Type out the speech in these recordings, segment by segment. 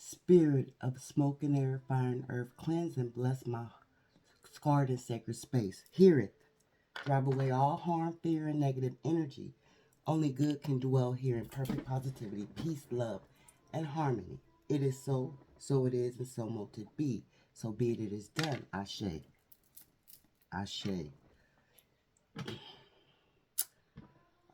Spirit of smoke and air, fire and earth, cleanse and bless my scarred and sacred space. Hear it. Drive away all harm, fear, and negative energy. Only good can dwell here in perfect positivity, peace, love, and harmony. It is so, so it is, and so mote it be. So be it, it is done. Ashe. Ashe.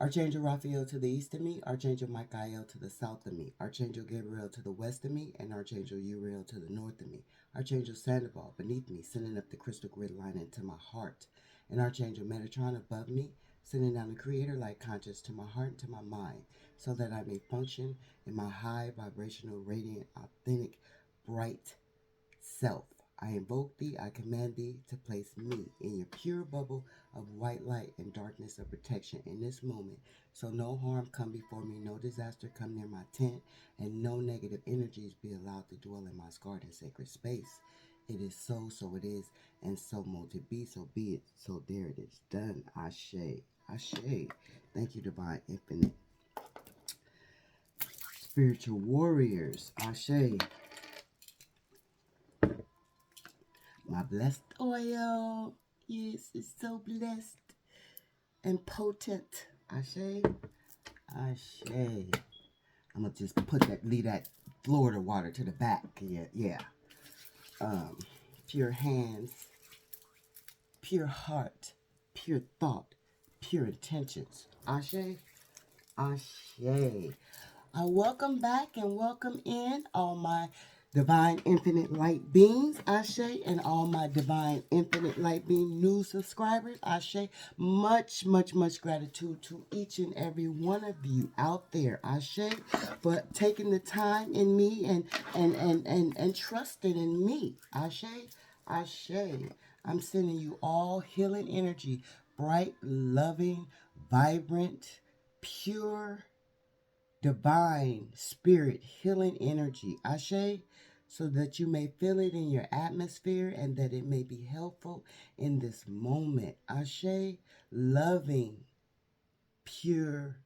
Archangel Raphael to the east of me, Archangel Michael to the south of me, Archangel Gabriel to the west of me, and Archangel Uriel to the north of me, Archangel Sandoval beneath me, sending up the crystal grid line into my heart, and Archangel Metatron above me, sending down the creator light conscious to my heart and to my mind, so that I may function in my high vibrational, radiant, authentic, bright self. I invoke thee, I command thee to place me in your pure bubble of white light and darkness of protection in this moment, so no harm come before me, no disaster come near my tent, and no negative energies be allowed to dwell in my sacred and sacred space. It is so, so it is, and so mote it be, so be it, so there it is done. Ashe. Ashe. Thank you, Divine Infinite. Spiritual warriors. Ashe. My blessed oil. Yes, it's so blessed and potent. Ashe. Ashe. I'm gonna just leave that Florida water to the back. Yeah. Pure hands, pure heart, pure thought, pure intentions. Ashe. Ashe. Welcome back and welcome in all my divine infinite light beings, Ashe, and all my divine infinite light being new subscribers, Ashe. Much, much, much gratitude to each and every one of you out there, Ashe, for taking the time in me and trusting in me, Ashe, Ashe. I'm sending you all healing energy, bright, loving, vibrant, pure, divine spirit healing energy, Ashe, so that you may feel it in your atmosphere and that it may be helpful in this moment. Ashe, loving, pure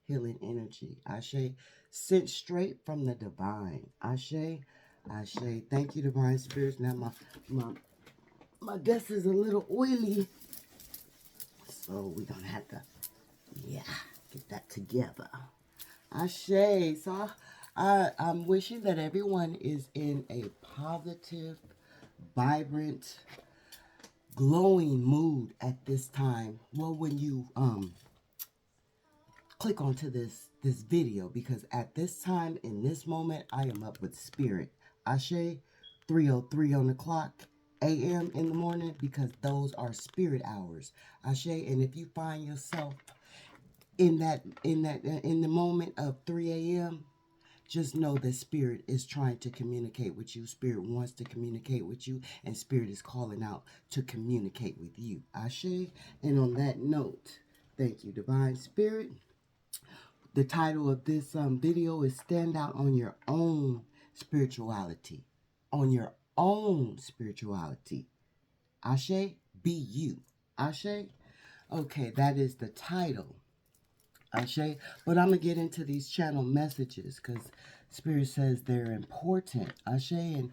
healing energy. Ashe, sent straight from the divine. Ashe, Ashe. Thank you, divine spirits. Now my desk is a little oily, so we're gonna have to, get that together. Ashe. So I'm wishing that everyone is in a positive, vibrant, glowing mood at this time. Well, when you click onto this video, because at this time in this moment I am up with spirit. Ashe, 3:03 on the clock a.m. in the morning, because those are spirit hours. Ashe. And if you find yourself in the moment of 3 a.m., just know that spirit is trying to communicate with you. Spirit wants to communicate with you, and spirit is calling out to communicate with you. Ashe. And on that note, thank you, divine spirit. The title of this video is Stand Out on Your Own Spirituality. On your own spirituality. Ashe. Be you. Ashe. Okay, that is the title. Ashe. But I'm going to get into these channel messages because Spirit says they're important. Ashe. And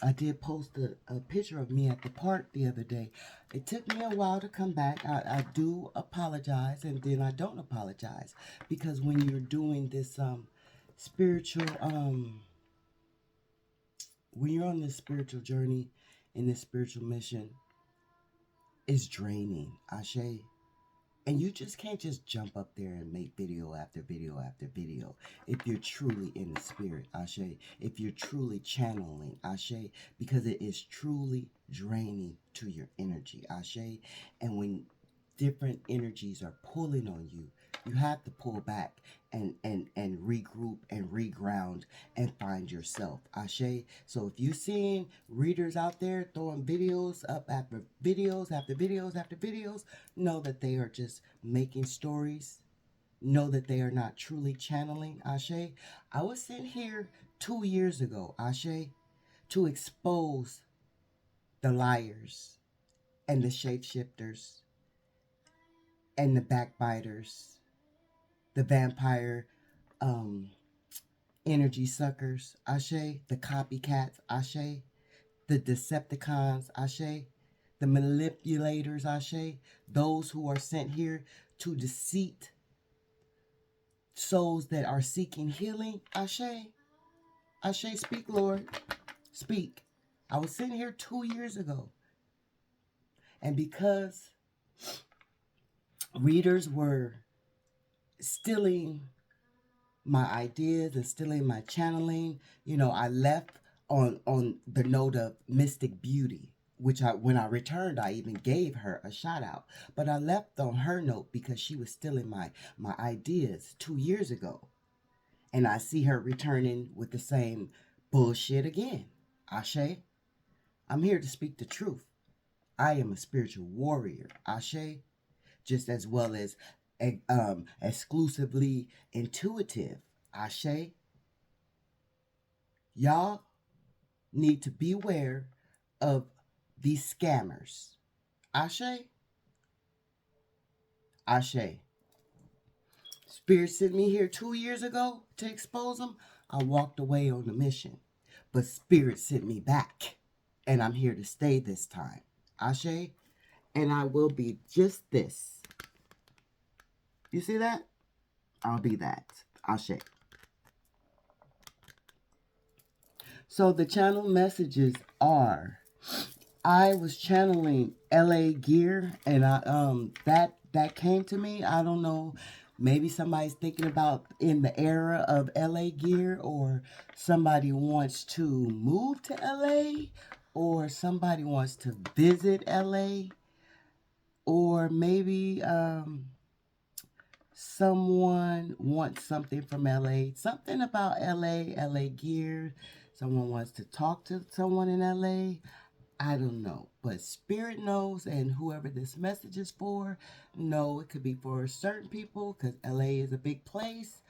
I did post a picture of me at the park the other day. It took me a while to come back. I do apologize, and then I don't apologize, because when you're doing this spiritual, when you're on this spiritual journey, in this spiritual mission, it's draining. Ashe. And you just can't just jump up there and make video after video after video if you're truly in the spirit, Ashe. If you're truly channeling, Ashe, because it is truly draining to your energy, Ashe. And when different energies are pulling on you, you have to pull back and regroup and reground and find yourself. Ashe. So if you're seeing readers out there throwing videos up after videos after videos after videos, know that they are just making stories. Know that they are not truly channeling. Ashe. I was sent here 2 years ago, Ashe, to expose the liars and the shapeshifters and the backbiters, the vampire energy suckers, Ashe, the copycats, Ashe, the Decepticons, Ashe, the manipulators, Ashe, those who are sent here to deceit souls that are seeking healing, Ashe, Ashe, speak, Lord, speak. I was sitting here 2 years ago, and because readers were stealing my ideas and stealing my channeling, I left on the note of mystic beauty, which when I returned, I even gave her a shout out. But I left on her note because she was stealing my ideas 2 years ago, and I see her returning with the same bullshit again. Ashe, I'm here to speak the truth. I am a spiritual warrior. Ashe, just as well as exclusively intuitive. Ashe, y'all need to beware of these scammers. Ashe, Ashe. Spirit sent me here 2 years ago to expose them. I walked away on the mission, but Spirit sent me back, and I'm here to stay this time. Ashe, and I will be just this. You see that? I'll be that. Ashe. So the channel messages are, I was channeling LA Gear, and that came to me. I don't know, maybe somebody's thinking about in the era of LA Gear, or somebody wants to move to LA, or somebody wants to visit LA, or maybe someone wants something from LA, something about LA Gear. Someone wants to talk to someone in LA. I don't know, but Spirit knows, and whoever this message is for, no, it could be for certain people because LA is a big place,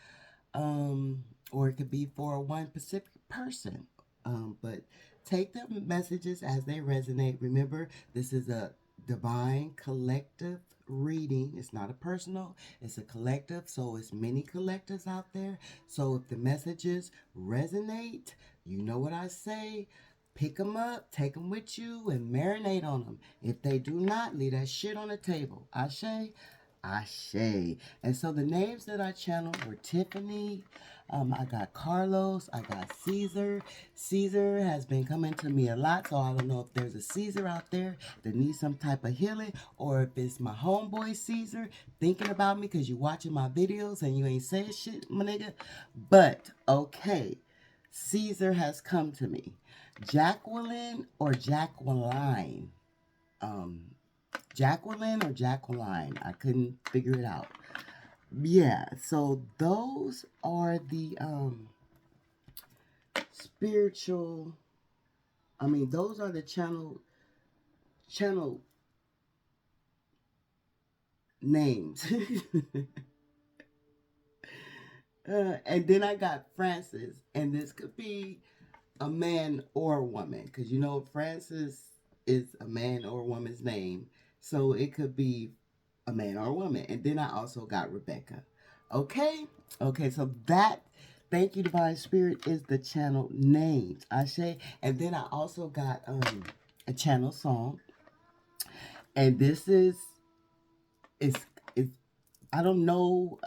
or it could be for one specific person. But take the messages as they resonate. Remember, this is a divine collective reading. It's not a personal, it's a collective. So it's many collectives out there. So if the messages resonate, you know what I say. Pick them up, take them with you, and marinate on them. If they do not, leave that shit on the table. Ashe, Ashe. And so the names that I channeled were Tiffany. I got Carlos. I got Caesar. Caesar has been coming to me a lot, so I don't know if there's a Caesar out there that needs some type of healing, or if it's my homeboy Caesar thinking about me because you watching my videos and you ain't saying shit, my nigga. But, okay. Caesar has come to me. Jacqueline or Jacqueline? Jacqueline or Jacqueline? I couldn't figure it out. Yeah, so those are the spiritual, those are the channel names. And then I got Francis, and this could be a man or a woman, because Francis is a man or a woman's name, so it could be a man or a woman. And then I also got Rebecca. Okay, so that, thank you Divine Spirit, is the channel names, Ashe. And then I also got a channel song, and this is I don't know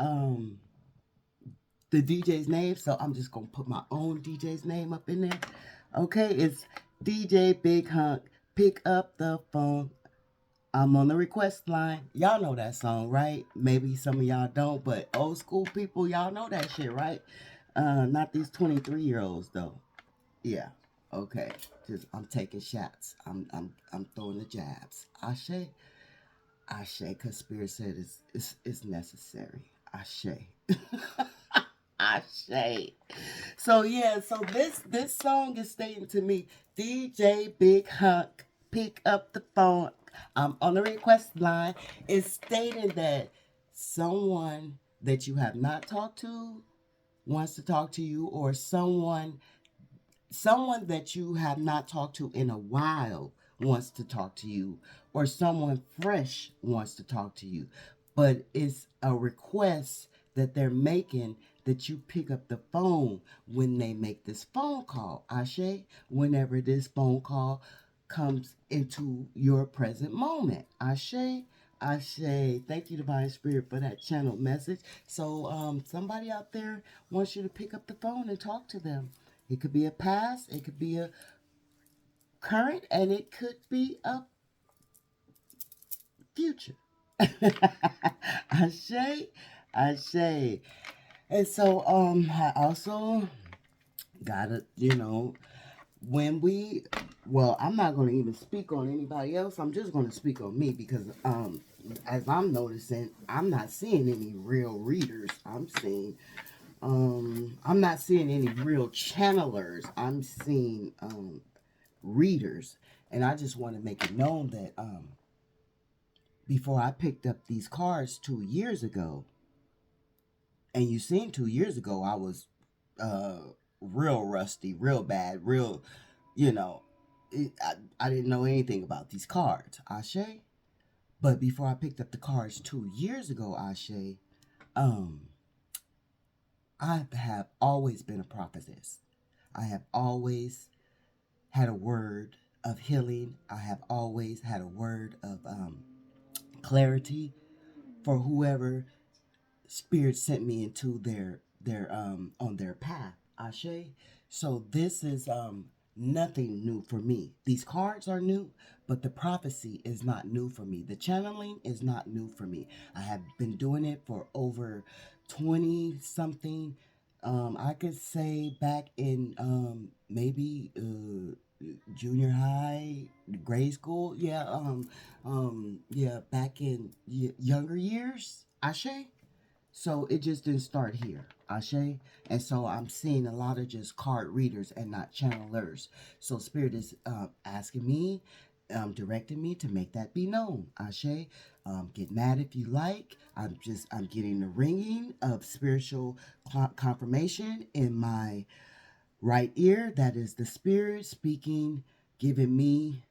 the DJ's name, so I'm just gonna put my own DJ's name up in there. Okay, it's DJ Big Hunk. Pick up the phone. I'm on the request line. Y'all know that song, right? Maybe some of y'all don't, but old school people, y'all know that shit, right? Not these 23-year-olds though. Yeah. Okay. Just I'm taking shots. I'm throwing the jabs. Ashe. Ashe, cause Spirit said it's necessary. Ashe. Ashe. So yeah, so this song is stating to me, DJ Big Hunk, pick up the phone. I'm on the request line. It's stating that someone that you have not talked to wants to talk to you, or someone that you have not talked to in a while wants to talk to you, or someone fresh wants to talk to you. But it's a request that they're making that you pick up the phone when they make this phone call. Ashe, whenever this phone call comes into your present moment. Ashe, Ashe. Thank you, Divine Spirit, for that channel message. So somebody out there wants you to pick up the phone and talk to them. It could be a past, it could be a current, and it could be a future. Ashe, Ashe. And so I also gotta, when we, well, I'm not going to even speak on anybody else. I'm just going to speak on me because as I'm noticing, I'm not seeing any real readers. I'm not seeing any real channelers. I'm seeing readers. And I just want to make it known that before I picked up these cards 2 years ago, and you seen 2 years ago, I was uh, real rusty, real bad, real, you know, I didn't know anything about these cards, Ashe. But before I picked up the cards 2 years ago, Ashe, um, I have always been a prophetess. I have always had a word of healing. I have always had a word of clarity for whoever Spirit sent me into their on their path. Ashe. So this is nothing new for me. These cards are new, but the prophecy is not new for me. The channeling is not new for me. I have been doing it for over 20 something. I could say back in maybe junior high, grade school. Yeah, back in younger years. Ashe. So it just didn't start here, Ashe. And so I'm seeing a lot of just card readers and not channelers. So Spirit is asking me, directing me to make that be known, Ashe. Get mad if you like. I'm getting the ringing of spiritual confirmation in my right ear. That is the Spirit speaking, giving me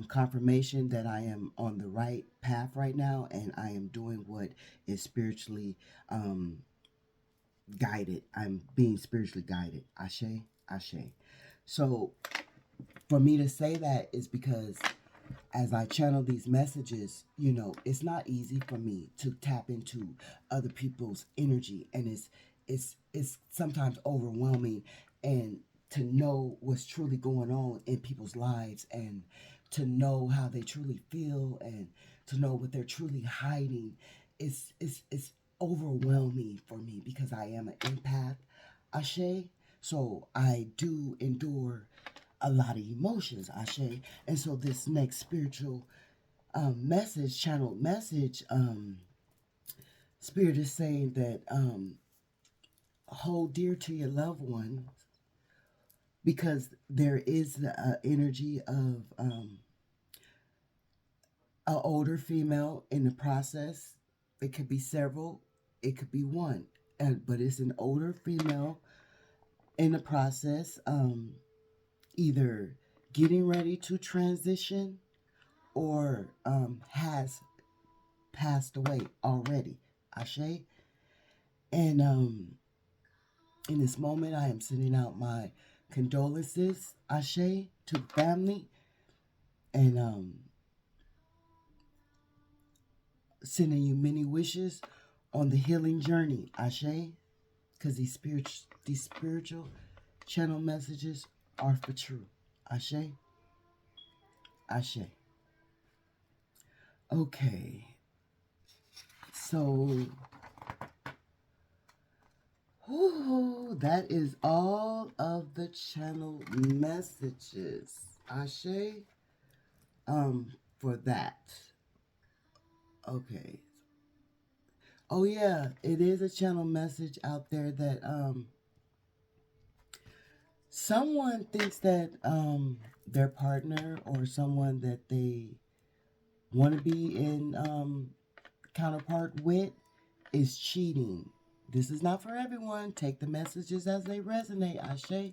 confirmation that I am on the right path right now and I am doing what is spiritually guided. I'm being spiritually guided. Ashe, Ashe. So for me to say that is because as I channel these messages, it's not easy for me to tap into other people's energy, and it's sometimes overwhelming, and to know what's truly going on in people's lives, and to know how they truly feel, and to know what they're truly hiding, it's overwhelming for me because I am an empath, Ashe. So I do endure a lot of emotions, Ashe. And so this next spiritual message, channeled message, Spirit is saying that hold dear to your loved ones because there is the energy of an older female in the process. It could be several, it could be one, but it's an older female in the process, either getting ready to transition or has passed away already. Ashe. And in this moment, I am sending out my condolences, Ashe, to the family, and sending you many wishes on the healing journey, Ashe, because these spiritual channel messages are for true. Ashe, Ashe. Okay, so that is all of the channel messages. Ashe, for that. Okay. Oh yeah, it is a channel message out there that someone thinks that their partner or someone that they want to be in counterpart with is cheating. This is not for everyone. Take the messages as they resonate. Ashe.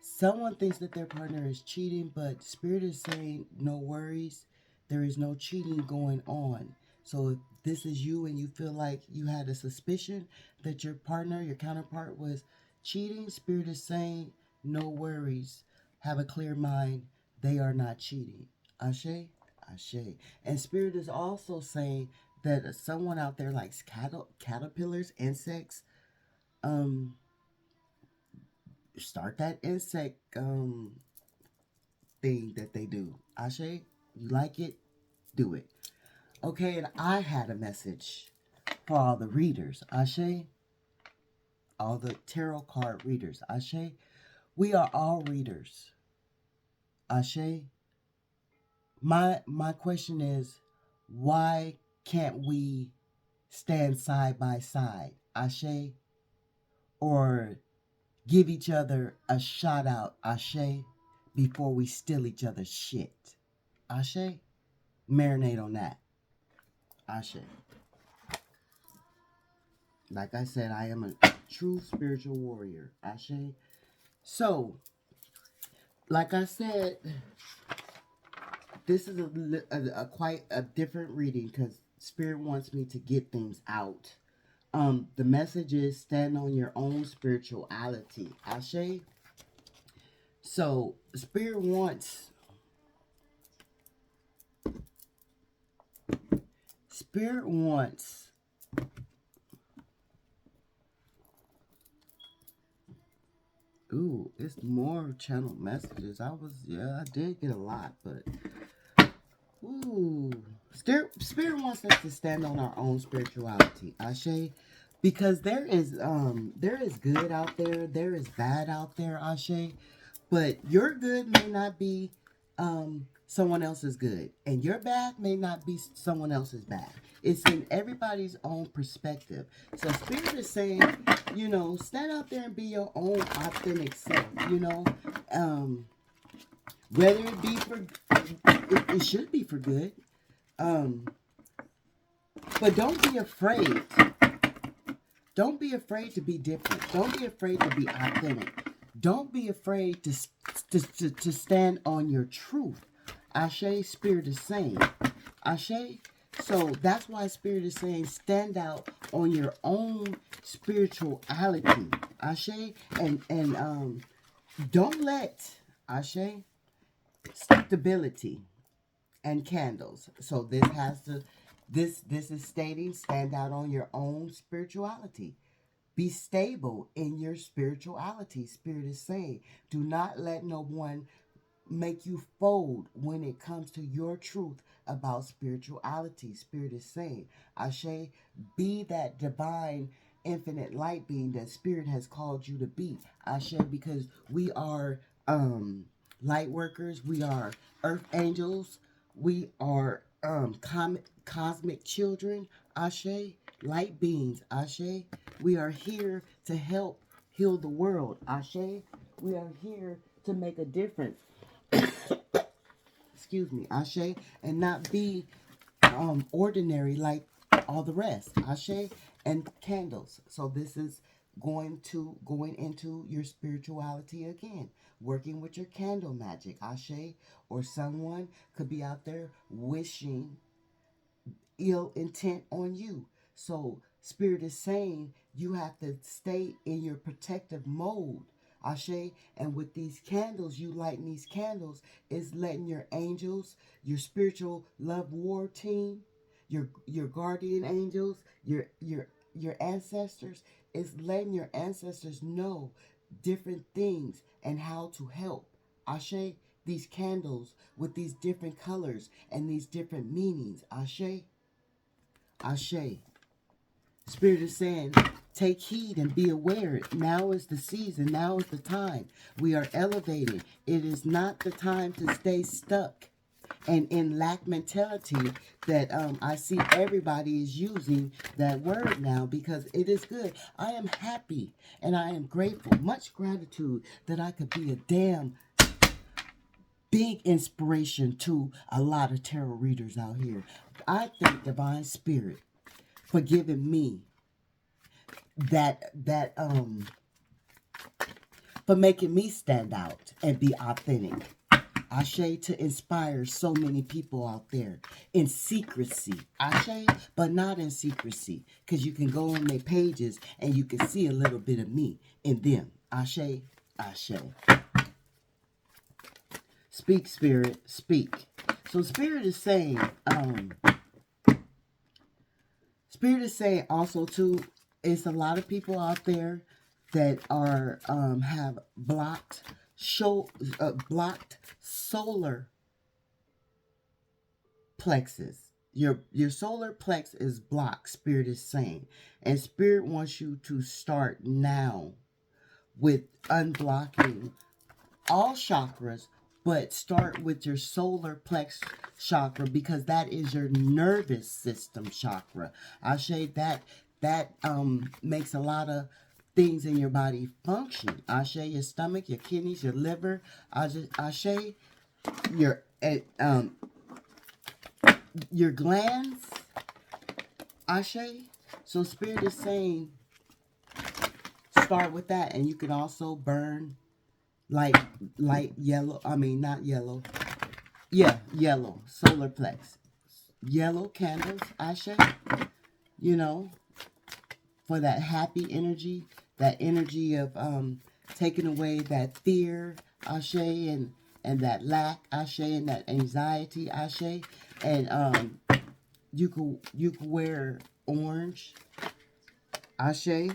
Someone thinks that their partner is cheating, but Spirit is saying, no worries. There is no cheating going on. So if this is you and you feel like you had a suspicion that your partner, your counterpart was cheating, Spirit is saying, no worries. Have a clear mind. They are not cheating. Ashe? Ashe. And Spirit is also saying that someone out there likes caterpillars, insects, um, start that insect thing that they do. Ashe, you like it? Do it. Okay, and I had a message for all the readers. Ashe, all the tarot card readers. Ashe, we are all readers. Ashe, my question is, why can't we stand side by side? Ashe, or give each other a shout out. Ashe, before we steal each other's shit. Ashe, marinate on that. Ashe. Like I said, I am a true spiritual warrior. Ashe. So, like I said, this is a quite a different reading because Spirit wants me to get things out. The message is stand on your own spirituality. Ashe. So, Spirit wants ooh, it's more channel messages. I did get a lot, but ooh. Spirit wants us to stand on our own spirituality. Ashe. Because there is good out there, there is bad out there, Ashe. But your good may not be someone else's good. And your bad may not be someone else's bad. It's in everybody's own perspective. So Spirit is saying, stand out there and be your own authentic self, whether it be it should be for good. But don't be afraid. Don't be afraid to be different. Don't be afraid to be authentic. Don't be afraid to stand on your truth. Ashe, Spirit is saying. Ashe. So that's why Spirit is saying stand out on your own spirituality. Ashe. And don't let Ashe stability and candles. So this is stating stand out on your own spirituality. Be stable in your spirituality. Spirit is saying, do not let no one make you fold when it comes to your truth about spirituality. Spirit is saying, Ashe, be that divine infinite light being that Spirit has called you to be. Ashe, because we are light workers, we are earth angels, we are cosmic children. Ashe, light beings. Ashe, we are here to help heal the world. Ashe, we are here to make a difference. Excuse me, Ashe, and not be ordinary like all the rest. Ashe, and candles. So this is going into your spirituality again, working with your candle magic. Ashe, or someone could be out there wishing ill intent on you. So Spirit is saying you have to stay in your protective mode. Ashe, and with these candles, you lighting these candles is letting your angels, your spiritual love war team, your guardian angels, your ancestors, is letting your ancestors know different things and how to help. Ashe, these candles with these different colors and these different meanings. Ashe. Ashe. Spirit is saying, take heed and be aware. Now is the season. Now is the time. We are elevating. It is not the time to stay stuck and in lack mentality that I see everybody is using that word now because it is good. I am happy and I am grateful. Much gratitude that I could be a damn big inspiration to a lot of tarot readers out here. I thank Divine Spirit for giving me that for making me stand out and be authentic. Ashe, to inspire so many people out there in secrecy. Ashe, but not in secrecy. Because you can go on their pages and you can see a little bit of me in them. Ashe, Ashe. Speak, Spirit, speak. So Spirit is saying, also too, it's a lot of people out there that are have blocked solar plexus. Your solar plex is blocked, Spirit is saying. And Spirit wants you to start now with unblocking all chakras, but start with your solar plex chakra because that is your nervous system chakra. Ashe, that makes a lot of things in your body function. Ashe, your stomach, your kidneys, your liver. Ashe, your your glands. Ashe. So Spirit is saying start with that, and you can also burn light yellow. I mean, not yellow. Yeah, yellow solar plex. Yellow candles, Ashe. You know, for that happy energy, that energy of taking away that fear, Ashe, and that lack, Ashe, and that anxiety, Ashe. And you could wear orange, Ashe,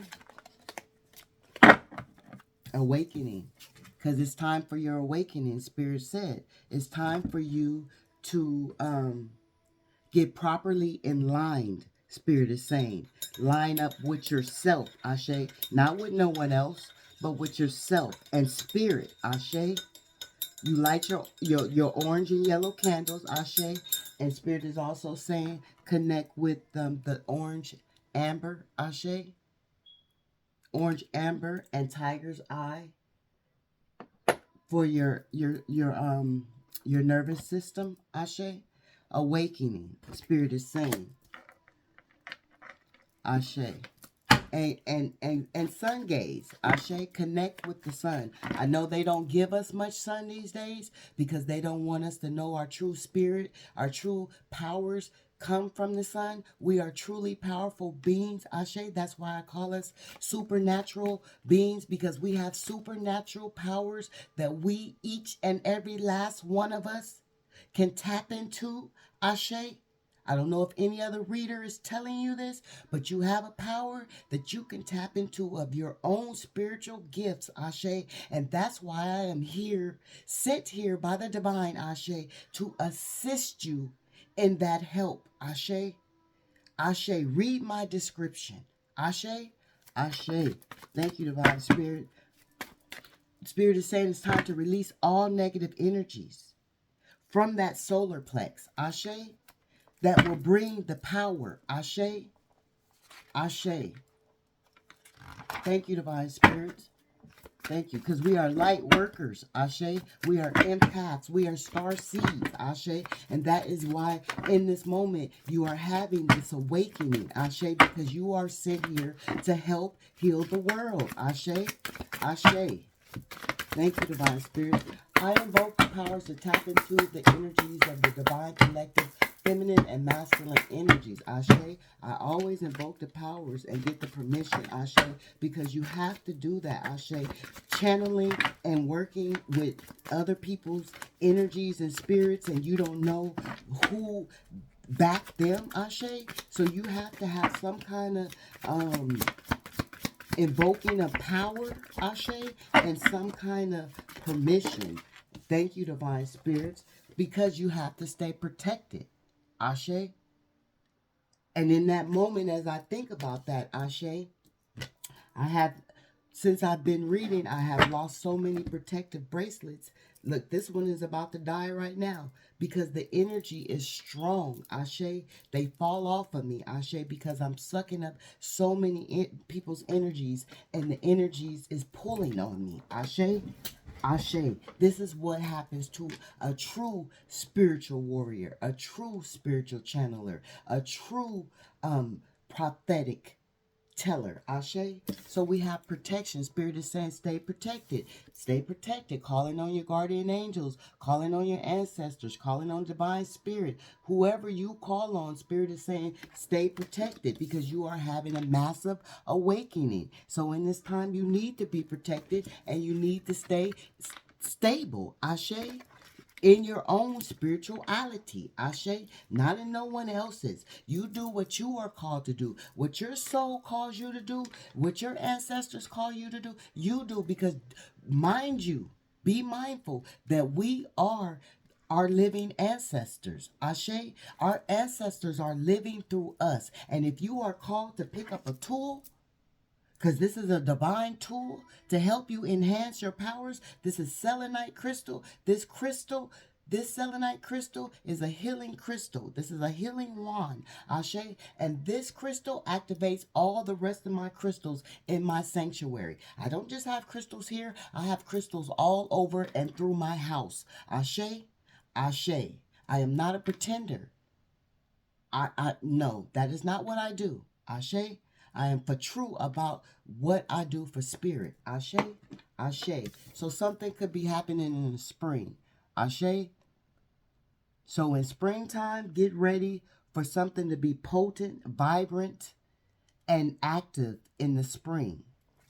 awakening, because it's time for your awakening. Spirit said it's time for you to get properly in line. Spirit is saying line up with yourself, Ashe, not with no one else, but with yourself and Spirit, Ashe. You light your orange and yellow candles, Ashe, and Spirit is also saying connect with the orange amber, Ashe, orange amber and tiger's eye for your nervous system, Ashe. Awakening, Spirit is saying, Ashe. And sun gaze, Ashe, connect with the sun. I know they don't give us much sun these days because they don't want us to know our true spirit, our true powers come from the sun. We are truly powerful beings, Ashe. That's why I call us supernatural beings, because we have supernatural powers that we, each and every last one of us, can tap into, Ashe. I don't know if any other reader is telling you this, but you have a power that you can tap into of your own spiritual gifts, Ashe. And that's why I am here, sent here by the divine, Ashe, to assist you in that help, Ashe. Ashe, read my description. Ashe, Ashe. Thank you, Divine Spirit. Spirit is saying it's time to release all negative energies from that solar plex, Ashe, that will bring the power. Ashe, Ashe. Thank you, Divine Spirit. Thank you, because we are light workers, Ashe. We are empaths. We are star seeds, Ashe. And that is why in this moment you are having this awakening, Ashe, because you are sent here to help heal the world, Ashe. Ashe. Thank you, Divine Spirit. I invoke the powers to tap into the energies of the divine collective feminine and masculine energies, Ashe. I always invoke the powers and get the permission, Ashe, because you have to do that, Ashe. Channeling and working with other people's energies and spirits, and you don't know who backed them, Ashe. So you have to have some kind of invoking of power, Ashe, and some kind of permission. Thank you, Divine Spirits, because you have to stay protected, Ashe. And in that moment, as I think about that, Ashe, I have, since I've been reading, I have lost so many protective bracelets. Look, this one is about to die right now because the energy is strong, Ashe. They fall off of me, Ashe, because I'm sucking up so many people's energies, and the energies is pulling on me, Ashe. Ashe. This is what happens to a true spiritual warrior, a true spiritual channeler, a true prophetic teller. Ashe. So we have protection. Spirit is saying stay protected. Stay protected. Calling on your guardian angels. Calling on your ancestors. Calling on divine spirit. Whoever you call on, Spirit is saying stay protected because you are having a massive awakening. So in this time you need to be protected and you need to stay stable. Ashe. In your own spirituality, Ashe, not in no one else's. You do what you are called to do, what your soul calls you to do, what your ancestors call you to do. You do, because mind you, be mindful that we are our living ancestors. Ashe, our ancestors are living through us. And if you are called to pick up a tool, because this is a divine tool to help you enhance your powers. This is selenite crystal. This selenite crystal is a healing crystal. This is a healing wand, Ashe. And this crystal activates all the rest of my crystals in my sanctuary. I don't just have crystals here. I have crystals all over and through my house. Ashe, Ashe. I am not a pretender. No, that is not what I do. Ashe. I am for true about what I do for spirit. Ashe. Ashe. So something could be happening in the spring. Ashe. So in springtime, get ready for something to be potent, vibrant, and active in the spring.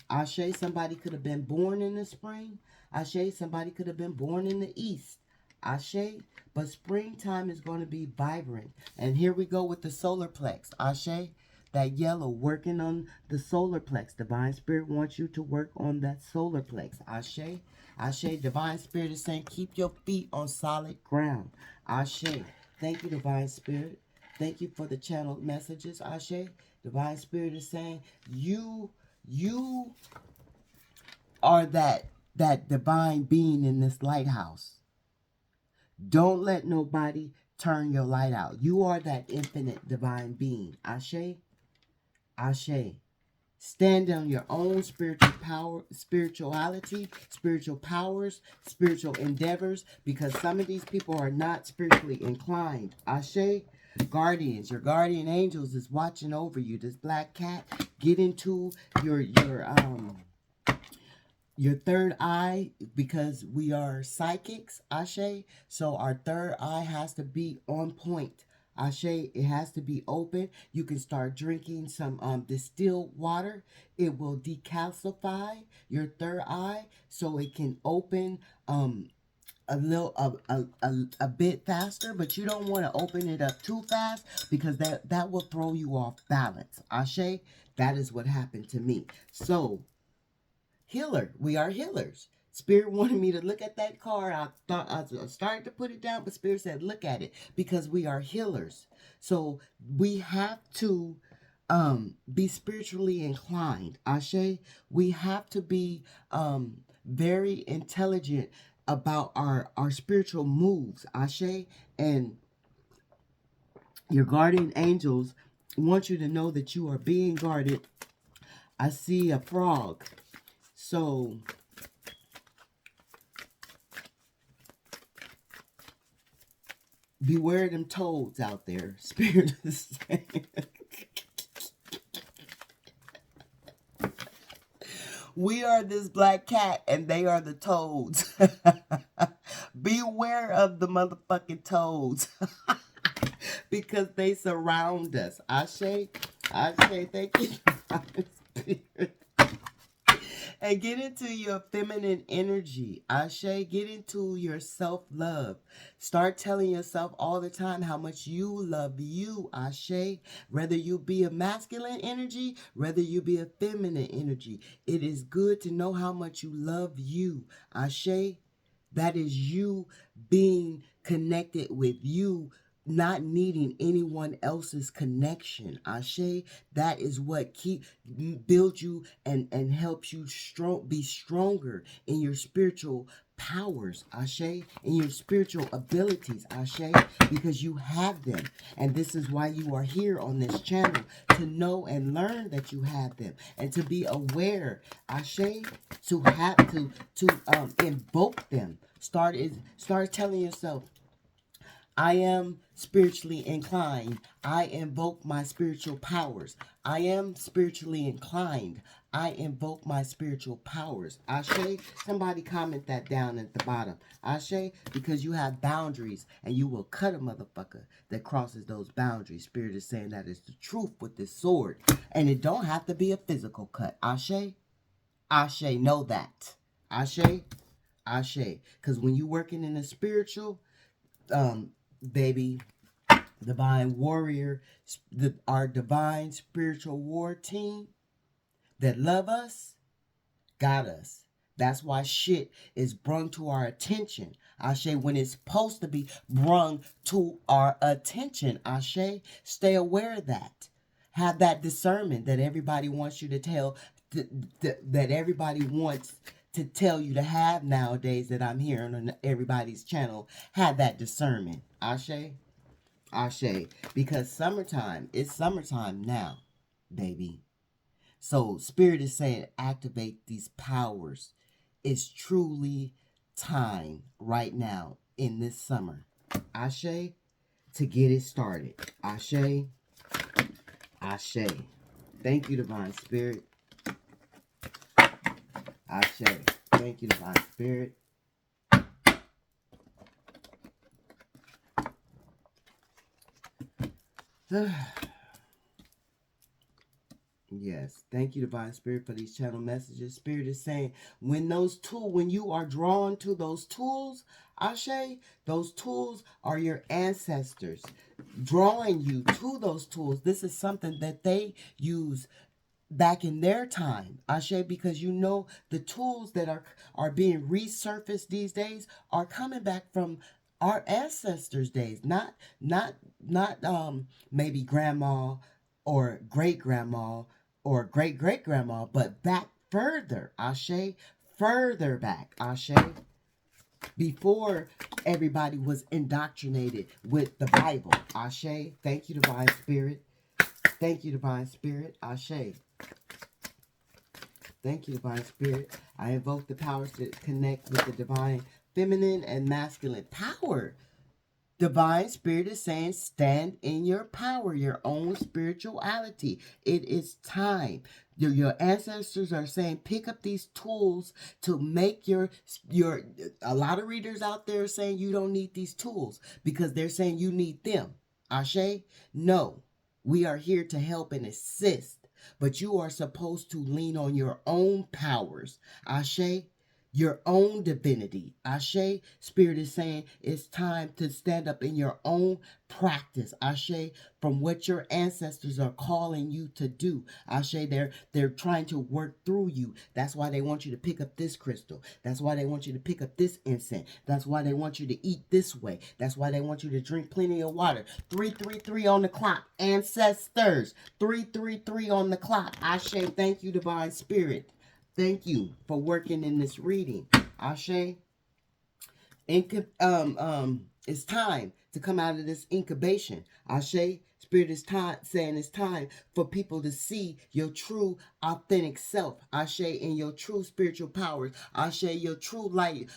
Ashe, somebody could have been born in the spring. Ashe, somebody could have been born in the east. Ashe, but springtime is going to be vibrant. And here we go with the solar plex. Ashe, that yellow, working on the solar plex. Divine Spirit wants you to work on that solar plex. Ashe, Ashe, Divine Spirit is saying keep your feet on solid ground. Ashe, thank you, Divine Spirit. Thank you for the channeled messages, Ashe. Divine Spirit is saying you are that divine being in this lighthouse. Don't let nobody turn your light out. You are that infinite divine being. Ashe, Ashe. Stand on your own spiritual power, spirituality, spiritual powers, spiritual endeavors, because some of these people are not spiritually inclined. Ashe, guardians, your guardian angels is watching over you. This black cat, get into your third eye, because we are psychics, Ashe. So our third eye has to be on point. Ashe, it has to be open. You can start drinking some distilled water. It will decalcify your third eye so it can open a bit faster, but you don't want to open it up too fast because that will throw you off balance. Ashe, that is what happened to me. So healer, we are healers. Spirit wanted me to look at that card. I thought I started to put it down, but Spirit said look at it, because we are healers. So we have to be spiritually inclined. Ashe, we have to be very intelligent about our spiritual moves. Ashe, and your guardian angels want you to know that you are being guarded. I see a frog. So beware them toads out there. Spirit is saying. We are this black cat and they are the toads. Beware of the motherfucking toads. Because they surround us. Ashe, Ashe, thank you. Spirit. And get into your feminine energy. Ashe, get into your self-love. Start telling yourself all the time how much you love you. Ashe, whether you be a masculine energy, whether you be a feminine energy. It is good to know how much you love you. Ashe, that is you being connected with you, not needing anyone else's connection. Ashe, that is what builds you and helps you be stronger in your spiritual powers. Ashe, in your spiritual abilities. Ashe, because you have them. And this is why you are here on this channel, to know and learn that you have them and to be aware. Ashe, to have to invoke them. Start telling yourself, I am spiritually inclined. I invoke my spiritual powers. I am spiritually inclined. I invoke my spiritual powers. Ashe, somebody comment that down at the bottom. Ashe, because you have boundaries and you will cut a motherfucker that crosses those boundaries. Spirit is saying that is the truth with this sword. And it don't have to be a physical cut. Ashe, Ashe, know that. Ashe, Ashe. Because when you're working in the spiritual, baby, divine warrior, our divine spiritual war team that love us, got us. That's why shit is brung to our attention. Ashe, when it's supposed to be brung to our attention. Ashe, stay aware of that. Have that discernment that everybody wants you to tell, that everybody wants to tell you to have nowadays that I'm hearing on everybody's channel. Have that discernment. Ashe, Ashe. Because summertime, it's summertime now, baby. So Spirit is saying activate these powers. It's truly time right now in this summer. Ashe, to get it started. Ashe, Ashe. Thank you, Divine Spirit. Ashe. Thank you, Divine Spirit. Yes, thank you, Divine Spirit, for these channel messages. Spirit is saying, when you are drawn to those tools, Ashe, those tools are your ancestors drawing you to those tools. This is something that they use back in their time, Ashe, because you know the tools that are being resurfaced these days are coming back from our ancestors' days, not maybe grandma or great grandma or great great grandma, but back further, Ashe, further back, Ashe, before everybody was indoctrinated with the Bible. Ashe, thank you, Divine Spirit. Thank you, Divine Spirit. Ashe. Thank you, Divine Spirit. I invoke the powers to connect with the divine feminine and masculine power. Divine Spirit is saying, stand in your power, your own spirituality. It is time. Your ancestors are saying, pick up these tools to make your. A lot of readers out there are saying you don't need these tools because they're saying you need them. Ashe? No. We are here to help and assist. But you are supposed to lean on your own powers. Ashe, your own divinity. Ashe, Spirit is saying it's time to stand up in your own practice. Ashe, from what your ancestors are calling you to do. Ashe, they're trying to work through you. That's why they want you to pick up this crystal. That's why they want you to pick up this incense. That's why they want you to eat this way. That's why they want you to drink plenty of water. 333 on the clock. Ancestors. 333 on the clock. Ashe, thank you, Divine Spirit. Thank you for working in this reading. Ashe. It's time to come out of this incubation. Ashe, Spirit is saying it's time for people to see your true, authentic self. Ashe, in your true spiritual powers. Ashe, your true light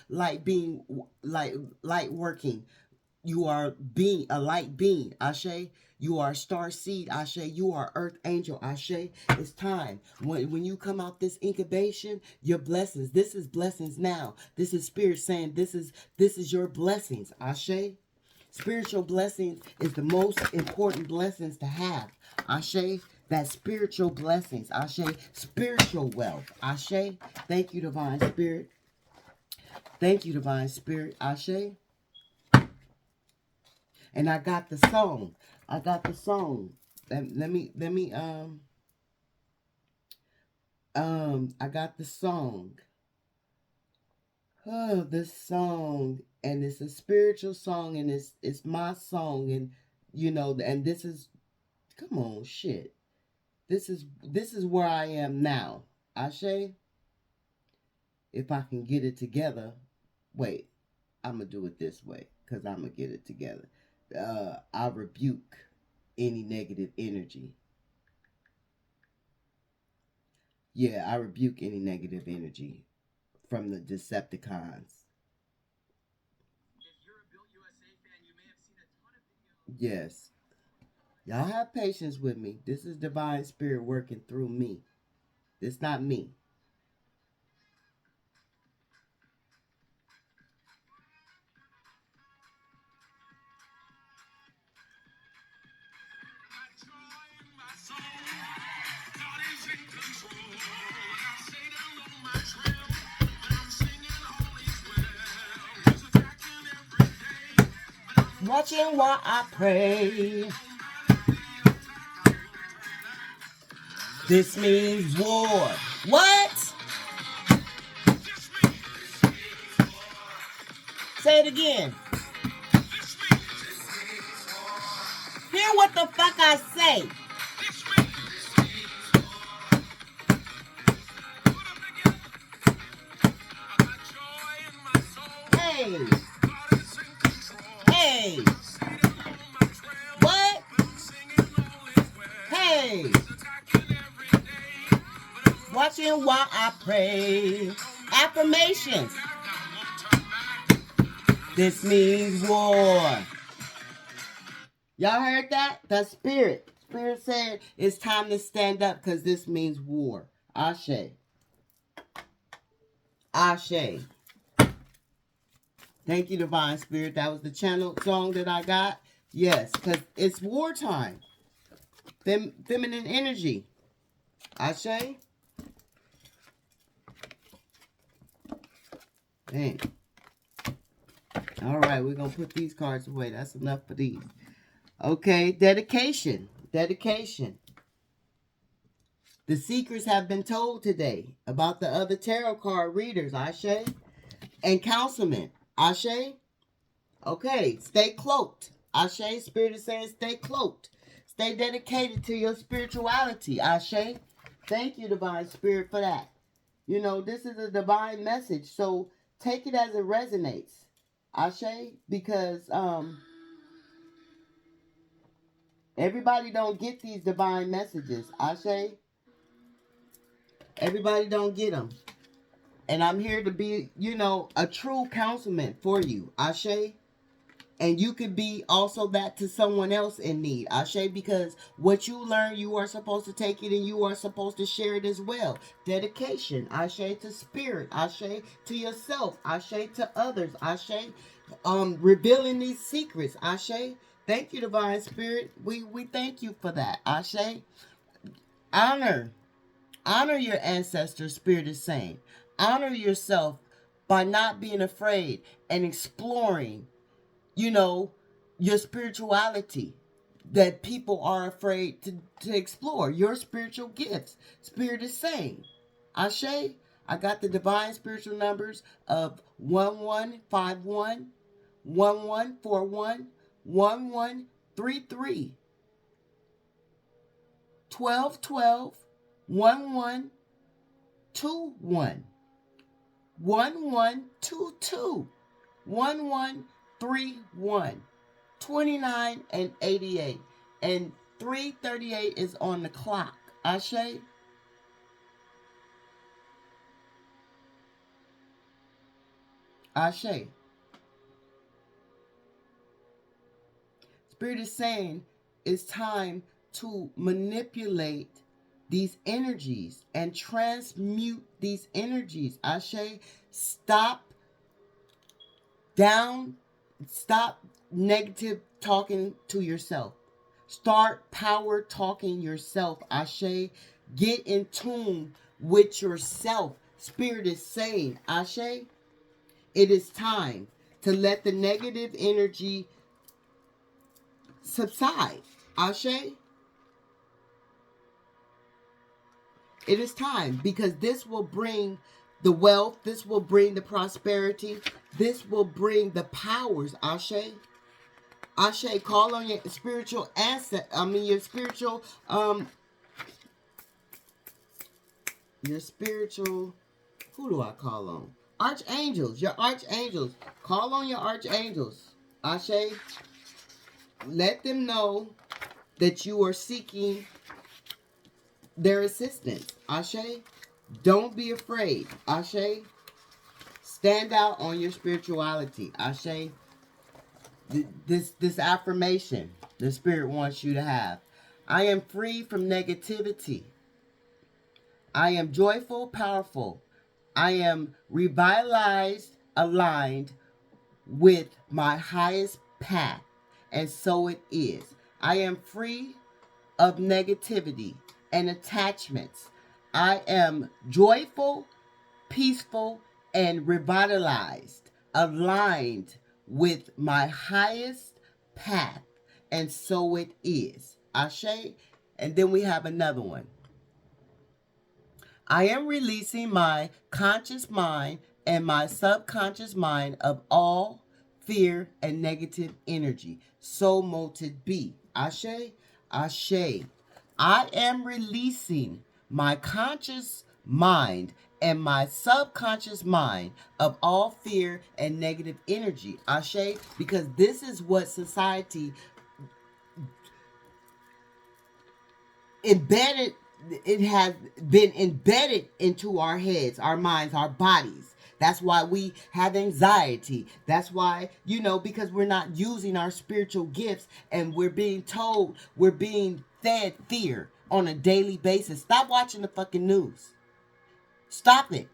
being, light working. You are being a light being, Ashe. You are a star seed, Ashe. You are earth angel, Ashe. It's time. When you come out this incubation, your blessings. This is blessings now. This is Spirit saying this is your blessings, Ashe. Spiritual blessings is the most important blessings to have, Ashe. That spiritual blessings, Ashe. Spiritual wealth, Ashe. Thank you, Divine Spirit. Thank you, Divine Spirit, Ashe. And I got the song. I got the song. I got the song. Oh, this song, and it's a spiritual song, and it's my song, and and this is, come on, shit. This is where I am now. Ashe, if I can get it together. Wait, I'm gonna do it this way, because I'm gonna get it together. I rebuke any negative energy. Yeah, I rebuke any negative energy from the Decepticons. Yes. Y'all have patience with me. This is divine spirit working through me. It's not me. Watching while I pray. This means war. What? Say it again. Hear what the fuck I say. Hey. Hey. What? Hey. Watching while I pray. Affirmations. This means war. Y'all heard that? The spirit. Spirit said it's time to stand up because this means war. Ashe. Ashe. Thank you, Divine Spirit. That was the channel song that I got. Yes, because it's wartime. Feminine energy. Ashe. Dang. All right, we're going to put these cards away. That's enough for these. Okay, dedication. Dedication. The secrets have been told today about the other tarot card readers, Ashe, and councilmen, Ashe. Okay, stay cloaked. Ashe, Spirit is saying stay cloaked. Stay dedicated to your spirituality, Ashe. Thank you, Divine Spirit, for that. You know, this is a divine message, so take it as it resonates, Ashe, because everybody don't get these divine messages, Ashe. Everybody don't get them. And I'm here to be, you know, a true councilman for you, Ashe. And you could be also that to someone else in need, Ashe, because what you learn, you are supposed to take it and you are supposed to share it as well. Dedication, Ashe, to spirit, Ashe, to yourself, Ashe, to others, Ashe. Revealing these secrets, Ashe. Thank you, Divine Spirit. We thank you for that, Ashe. Honor your ancestors, Spirit is saying. Honor yourself by not being afraid and exploring, you know, your spirituality that people are afraid to explore. Your spiritual gifts. Spirit is saying. Ashe, I got the divine spiritual numbers of 1151, 1141, 1133, 1212, 1121, 1122, 1131, 29 and 88. And 338 is on the clock. Ashe. Ashe. Spirit is saying it's time to manipulate these energies and transmute these energies. Ashe. Stop negative talking to yourself. Start power talking yourself. Ashe. Get in tune with yourself. Spirit is saying, Ashe, it is time to let the negative energy subside. Ashe. It is time because this will bring the wealth. This will bring the prosperity. This will bring the powers. Ashe. Ashe, call on your spiritual asset. Your spiritual, who do I call on? Archangels, your archangels. Call on your archangels. Ashe, let them know that you are seeking their assistance. Ashe, don't be afraid. Ashe, stand out on your spirituality. Ashe, This affirmation the Spirit wants you to have. I am free from negativity. I am joyful, powerful. I am revitalized, aligned with my highest path. And so it is. I am free of negativity and attachments. I am joyful, peaceful, and revitalized, aligned with my highest path. And so it is. Ashe. And then we have another one. I am releasing my conscious mind and my subconscious mind of all fear and negative energy. So mote be. Ashe, ashe. I am releasing my conscious mind and my subconscious mind of all fear and negative energy. Ashe, because this is what society embedded, it has been embedded into our heads, our minds, our bodies. That's why we have anxiety. That's why, because we're not using our spiritual gifts, and we're being told, we're being fed fear on a daily basis. Stop watching the fucking news. Stop it.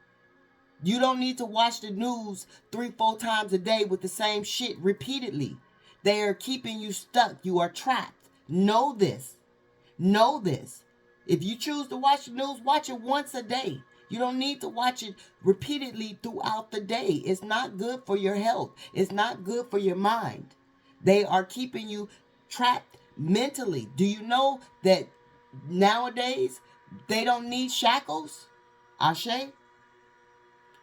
You don't need to watch the news 3-4 times a day with the same shit repeatedly. They are keeping you stuck. You are trapped. Know this. Know this. If you choose to watch the news, watch it once a day. You don't need to watch it repeatedly throughout the day. It's not good for your health. It's not good for your mind. They are keeping you trapped mentally. Do you know that nowadays they don't need shackles? Ashe?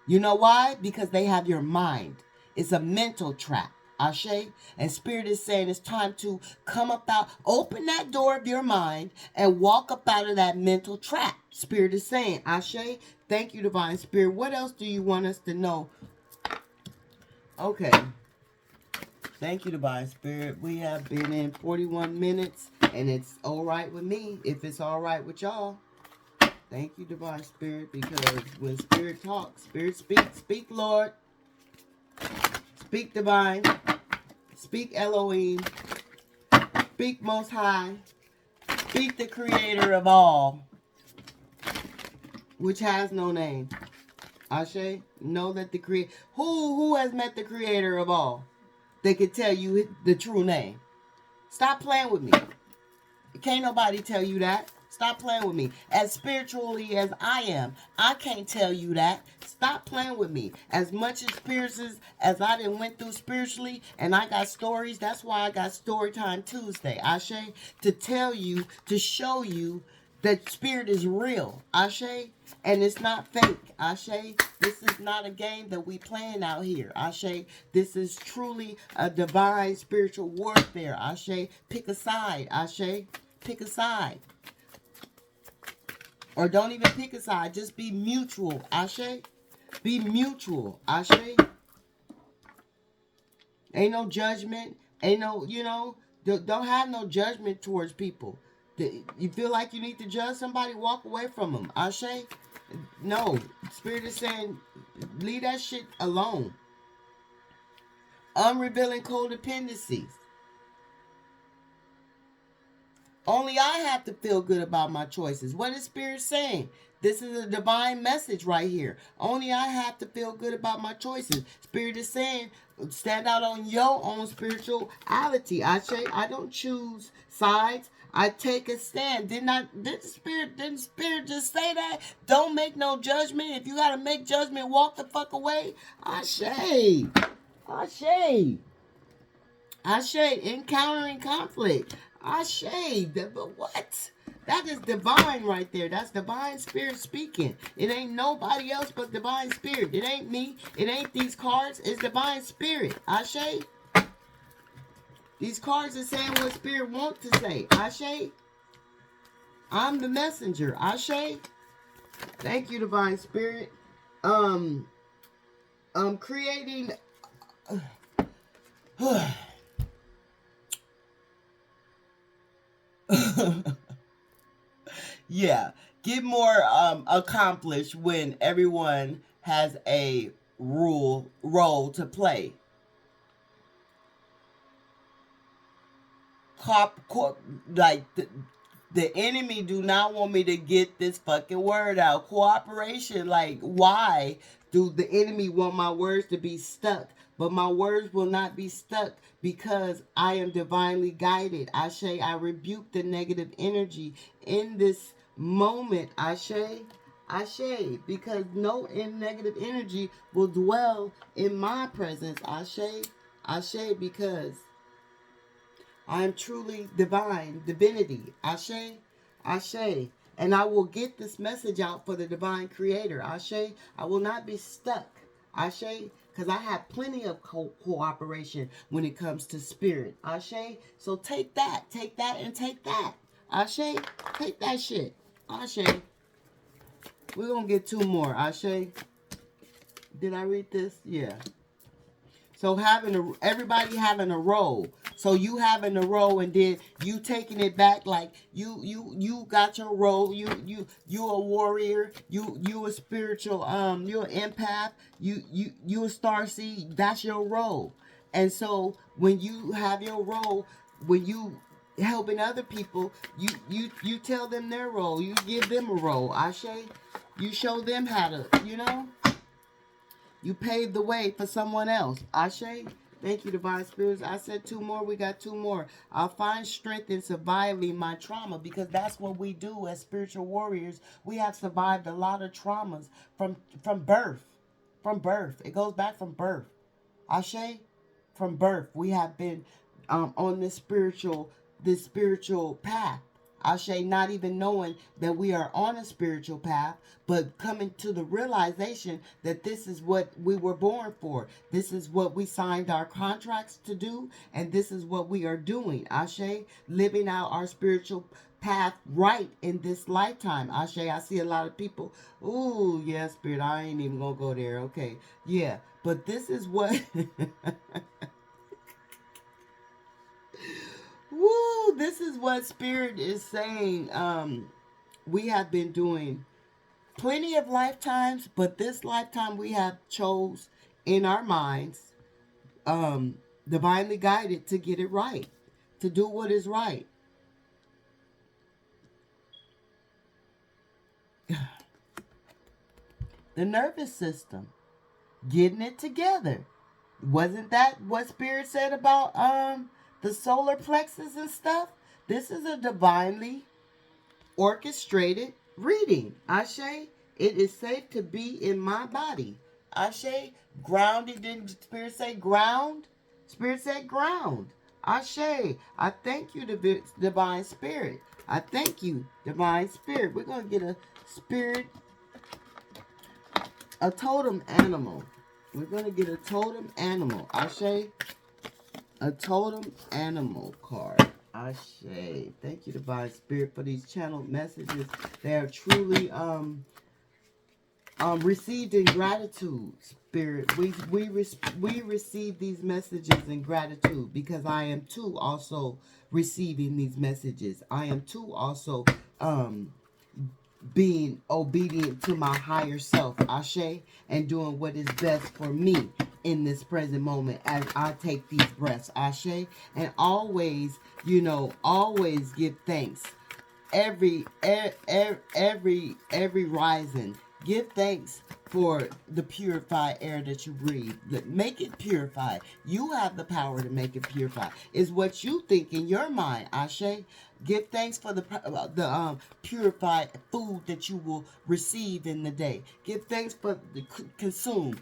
You know why? Because they have your mind. It's a mental trap. Ashe. And Spirit is saying it's time to come up out, open that door of your mind and walk up out of that mental trap. Spirit is saying, Ashe. Thank you, Divine Spirit. What else do you want us to know? Okay. Thank you, Divine Spirit. We have been in 41 minutes, and it's all right with me if it's all right with y'all. Thank you, Divine Spirit, because when Spirit talks, Spirit speaks. Speak, Lord. Speak, Divine. Speak, Elohim. Speak, Most High. Speak, the Creator of all, which has no name. Ashe, know that the Creator... Who has met the Creator of all? They could tell you the true name. Stop playing with me. Can't nobody tell you that. Stop playing with me. As spiritually as I am, I can't tell you that. Stop playing with me. As much experiences as I done went through spiritually, and I got stories, that's why I got Storytime Tuesday, Ashe, to tell you, to show you that spirit is real, Ashe, and it's not fake, Ashe. This is not a game that we playing out here, Ashe. This is truly a divine spiritual warfare, Ashe. Pick a side, Ashe. Pick a side. Or don't even pick a side. Just be mutual, Ashe. Be mutual, Ashe. Ain't no judgment. Ain't no, don't have no judgment towards people. You feel like you need to judge somebody, walk away from them, Ashe. No. Spirit is saying, leave that shit alone. Unrevealing codependencies. Only I have to feel good about my choices. What is Spirit saying? This is a divine message right here. Only I have to feel good about my choices. Spirit is saying, stand out on your own spirituality. I don't choose sides. I take a stand. Didn't Spirit just say that? Don't make no judgment. If you gotta make judgment, walk the fuck away. Ashe. Encountering conflict. Ashe. But what? That is divine right there. That's divine spirit speaking. It ain't nobody else but divine spirit. It ain't me. It ain't these cards. It's divine spirit. Ashe. These cards are saying what spirit wants to say. Ashe. I'm the messenger. Ashe. Thank you, divine spirit. Creating... Yeah, get more accomplished when everyone has a role to play. like the enemy do not want me to get this fucking word out. Cooperation, like, why do the enemy want my words to be stuck? But my words will not be stuck because I am divinely guided. Ashe, I rebuke the negative energy in this moment. Ashe, Ashe, because no negative energy will dwell in my presence. Ashe, Ashe, because I am truly divine, divinity. Ashe, Ashe. And I will get this message out for the divine creator. Ashe, I will not be stuck. Ashe, because I have plenty of cooperation when it comes to spirit. Ashe, so take that, and take that. Ashe, take that shit. Ashe. We're going to get two more. Ashe. Did I read this? Yeah. So everybody having a role. So you having a role, and then you taking it back, like you got your role. You a warrior. You a spiritual. You an empath. You a starseed. That's your role. And so when you have your role, when you helping other people, you tell them their role. You give them a role. Ashe. You show them how to. You paved the way for someone else. Ashe. Thank you, Divine Spirits. I said two more. We got two more. I'll find strength in surviving my trauma, because that's what we do as spiritual warriors. We have survived a lot of traumas from birth. From birth. It goes back from birth. Ashe. From birth. We have been on this spiritual path. Ashe, not even knowing that we are on a spiritual path, but coming to the realization that this is what we were born for. This is what we signed our contracts to do, and this is what we are doing. Ashe, living out our spiritual path right in this lifetime. Ashe, I see a lot of people, ooh, yeah, Spirit, I ain't even gonna go there. Okay, yeah, but this is what... Woo! This is what Spirit is saying. We have been doing plenty of lifetimes, but this lifetime we have chose in our minds, divinely guided, to get it right, to do what is right. The nervous system, getting it together. Wasn't that what Spirit said about the solar plexus and stuff? This is a divinely orchestrated reading. Ashe, it is safe to be in my body. Ashe, grounded. Didn't Spirit say ground? Spirit said ground. Ashe, I thank you, Divine Spirit. I thank you, Divine Spirit. We're going to get a spirit, a totem animal. We're going to get a totem animal. Ashe, a totem animal card. Ashe. Thank you, Divine Spirit, for these channeled messages. They are truly received in gratitude, Spirit. We receive these messages in gratitude, because I am too also receiving these messages. I am too also being obedient to my higher self, Ashe, and doing what is best for me in this present moment as I take these breaths, Ashe. And always, always give thanks. Every rising, give thanks for the purified air that you breathe. Make it purified. You have the power to make it purified. It's what you think in your mind, Ashe. Give thanks for the purified food that you will receive in the day. Give thanks for the consume.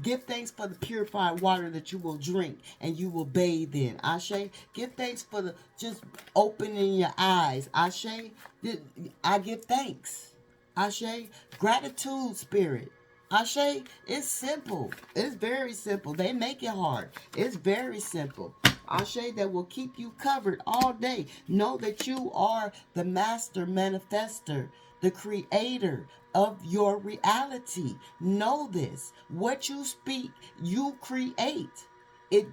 Give thanks for the purified water that you will drink and you will bathe in. Ashe. Give thanks for the just opening your eyes. Ashe. I give thanks. Ashe. Gratitude, Spirit. Ashe. It's simple. It's very simple. They make it hard. It's very simple. Ashe, that will keep you covered all day. Know that you are the master manifester, the creator of your reality. Know this. What you speak, you create. It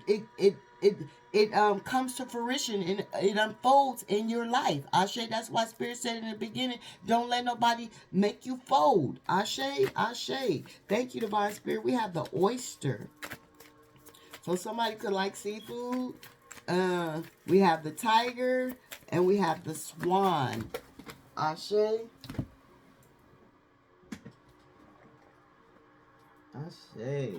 comes to fruition and it unfolds in your life. Ashe, that's why Spirit said in the beginning, don't let nobody make you fold. Ashe, Ashe. Thank you, Divine Spirit. We have the oyster. So somebody could like seafood. We have the tiger and we have the swan. Ashe. Ashe.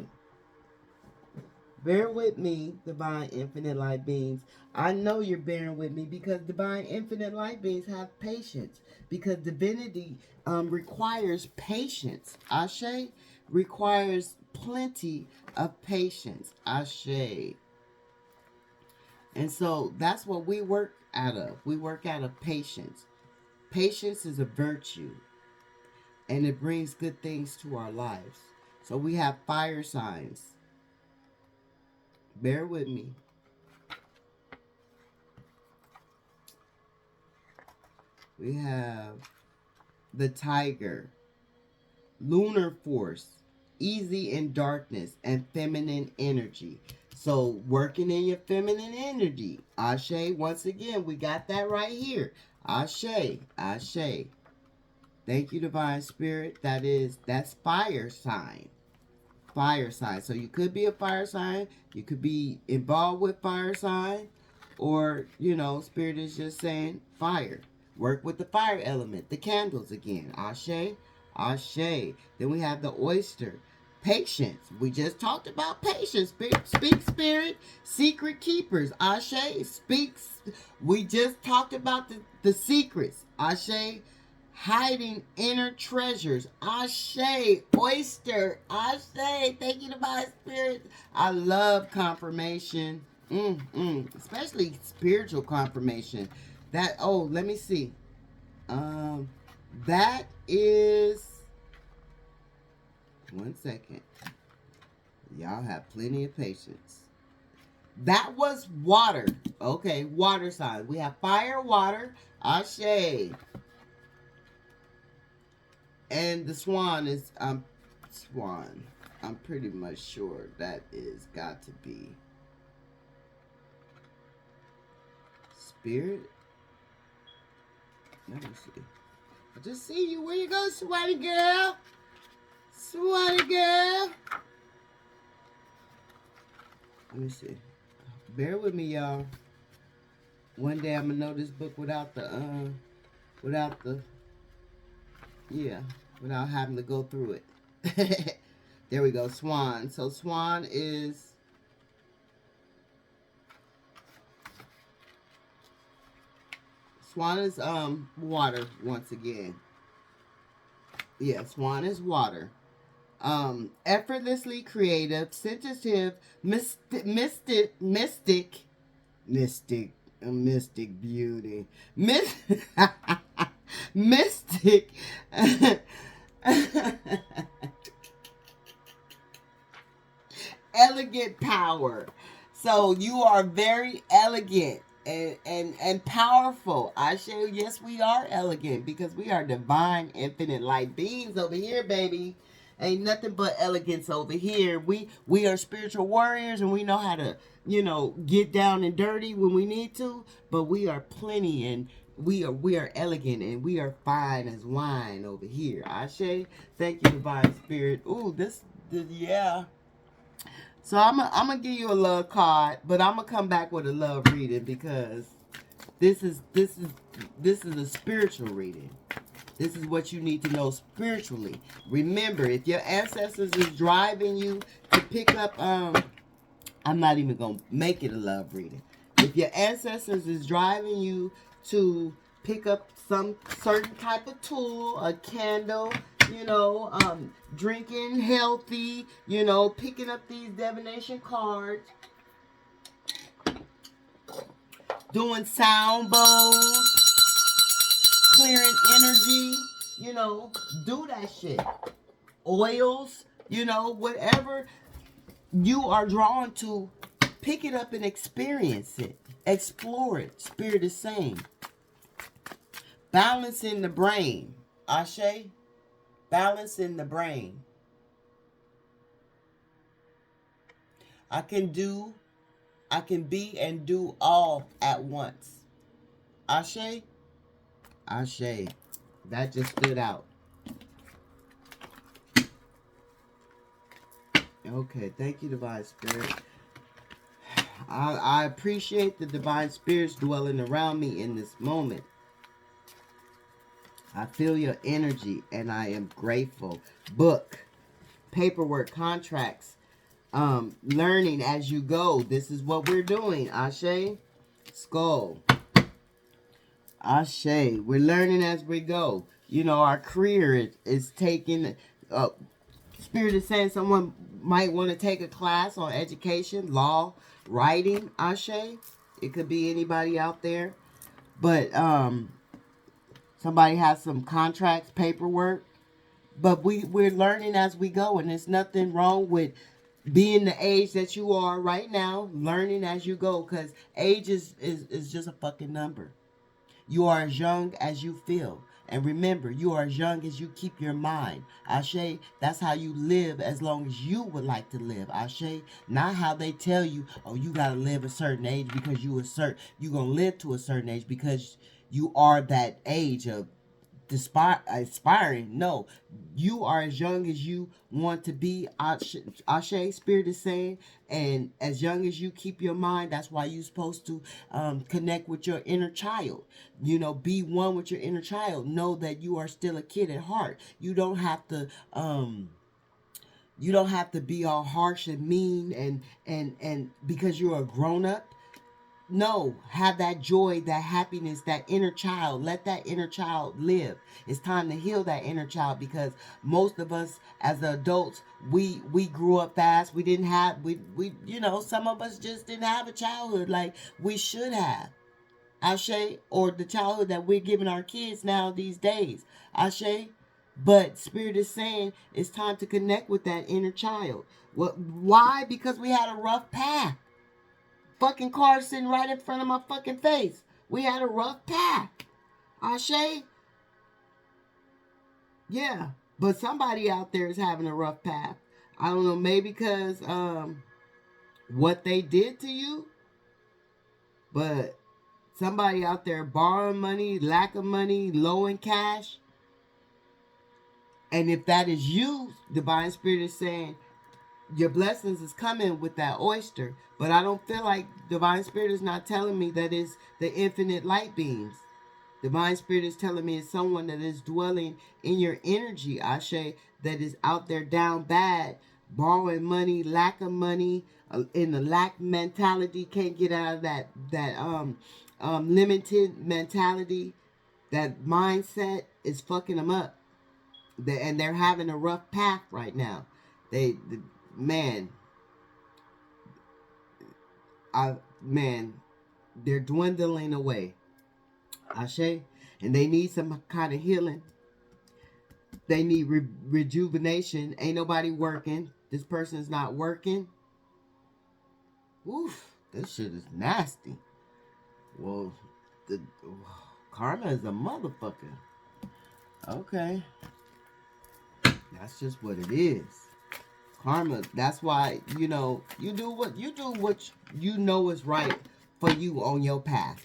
Bear with me, divine infinite light beings. I know you're bearing with me because divine infinite light beings have patience. Because divinity requires patience. Ashe requires plenty of patience. Ashe. And so that's what we work out of. We work out of patience. Patience is a virtue and it brings good things to our lives. So we have fire signs. Bear with me. We have the tiger, lunar force, easy in darkness, and feminine energy. So working in your feminine energy. Ashe, once again, we got that right here. Ashe, Ashe. Thank you, Divine Spirit. That's fire sign. Fire sign. So you could be a fire sign. You could be involved with fire sign. Or, Spirit is just saying fire. Work with the fire element. The candles again. Ashe. Ashe. Then we have the oyster. Patience. We just talked about patience. Speak spirit. Secret keepers. Ashe. Speaks. We just talked about the secrets. Ashe. Hiding inner treasures. Ashe. Oyster. Ashe. Thank you, Divine Spirit. I love confirmation. Especially spiritual confirmation. Let me see. That is, one second. Y'all have plenty of patience. That was water. Okay, water sign. We have fire, water, Ashe. And the swan is, swan. I'm pretty much sure that is got to be spirit. Let me see. I just see you. Where you go, Swatty girl? Swatty girl. Let me see. Bear with me, y'all. One day I'm gonna know this book without without having to go through it. There we go, swan. So swan is water once again. Yeah, swan is water. Effortlessly creative, sensitive, mystic beauty, mystic, elegant power. So you are very elegant and powerful. Ashe, yes, we are elegant because we are divine, infinite light beings over here, baby. Ain't nothing but elegance over here. We are spiritual warriors and we know how to, get down and dirty when we need to, but we are plenty and we are elegant and we are fine as wine over here. Ashe, thank you, Divine Spirit. Ooh, this yeah. So I'm gonna give you a love card, but I'm gonna come back with a love reading because this is a spiritual reading. This is what you need to know spiritually. Remember, if your ancestors is driving you to pick up, I'm not even going to make it a love reading. If your ancestors is driving you to pick up some certain type of tool, a candle, drinking healthy, picking up these divination cards, doing sound bowls, clearing energy, do that shit. Oils, whatever you are drawn to, pick it up and experience it. Explore it. Spirit is saying. Balancing the brain. Ashe. Balancing the brain. I can be and do all at once. Ashe. Ashe. That just stood out. Okay, thank you, Divine Spirit. I appreciate the divine spirits dwelling around me in this moment. I feel your energy and I am grateful. Book, paperwork, contracts, learning as you go. This is what we're doing. Ashe, skull. Ashe, we're learning as we go. You know, our career is taking, Spirit is saying someone might want to take a class on education, law, writing, Ashe. It could be anybody out there. But somebody has some contracts, paperwork. But we're learning as we go, and there's nothing wrong with being the age that you are right now, learning as you go, because age is just a fucking number. You are as young as you feel. And remember, you are as young as you keep your mind. Ashe, that's how you live as long as you would like to live. Ashe, not how they tell you, oh, you got to live a certain age because you're going to live to a certain age because you are that age of aspiring. No, you are as young as you want to be. Ashe, Spirit is saying, and as young as you keep your mind, that's why you're supposed to connect with your inner child. You know, be one with your inner child. Know that you are still a kid at heart. You don't have to be all harsh and mean and because you're a grown up. No, have that joy, that happiness, that inner child. Let that inner child live. It's time to heal that inner child because most of us as adults, we grew up fast. We didn't have some of us just didn't have a childhood like we should have. Ashe, or the childhood that we're giving our kids now these days. Ashe. But Spirit is saying it's time to connect with that inner child. What? Why? Because we had a rough path. Fucking car sitting right in front of my fucking face. We had a rough path. Ashe? Yeah. But somebody out there is having a rough path. I don't know, maybe because what they did to you. But somebody out there borrowing money, lack of money, low in cash. And if that is you, Divine Spirit is saying, your blessings is coming with that oyster. But I don't feel like Divine Spirit is not telling me that it's the infinite light beams. Divine Spirit is telling me it's someone that is dwelling in your energy, Ashe, that is out there down bad, borrowing money, lack of money, in the lack mentality, can't get out of that limited mentality. That mindset is fucking them up. And they're having a rough path right now. Man, man, they're dwindling away. Ashe, and they need some kind of healing. They need rejuvenation. Ain't nobody working. This person's not working. Oof, this shit is nasty. Well, the karma is a motherfucker. Okay, that's just what it is. Karma. That's why you do what you know is right for you on your path.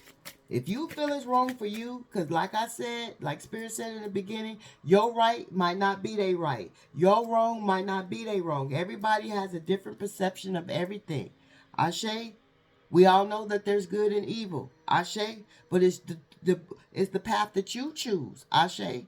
If you feel it's wrong for you, because like I said, like Spirit said in the beginning, your right might not be their right. Your wrong might not be their wrong. Everybody has a different perception of everything. Ashe, we all know that there's good and evil. Ashe, but it's it's the path that you choose. Ashe,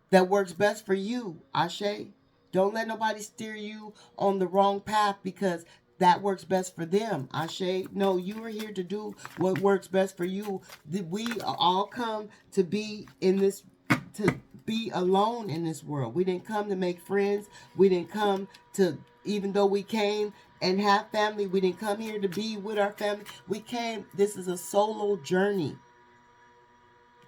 that works best for you. Ashe. Don't let nobody steer you on the wrong path because that works best for them. Ashe. No, you are here to do what works best for you. We all come to be in this, to be alone in this world. We didn't come to make friends. We didn't come to, even though we came and have family, we didn't come here to be with our family. We came, this is a solo journey.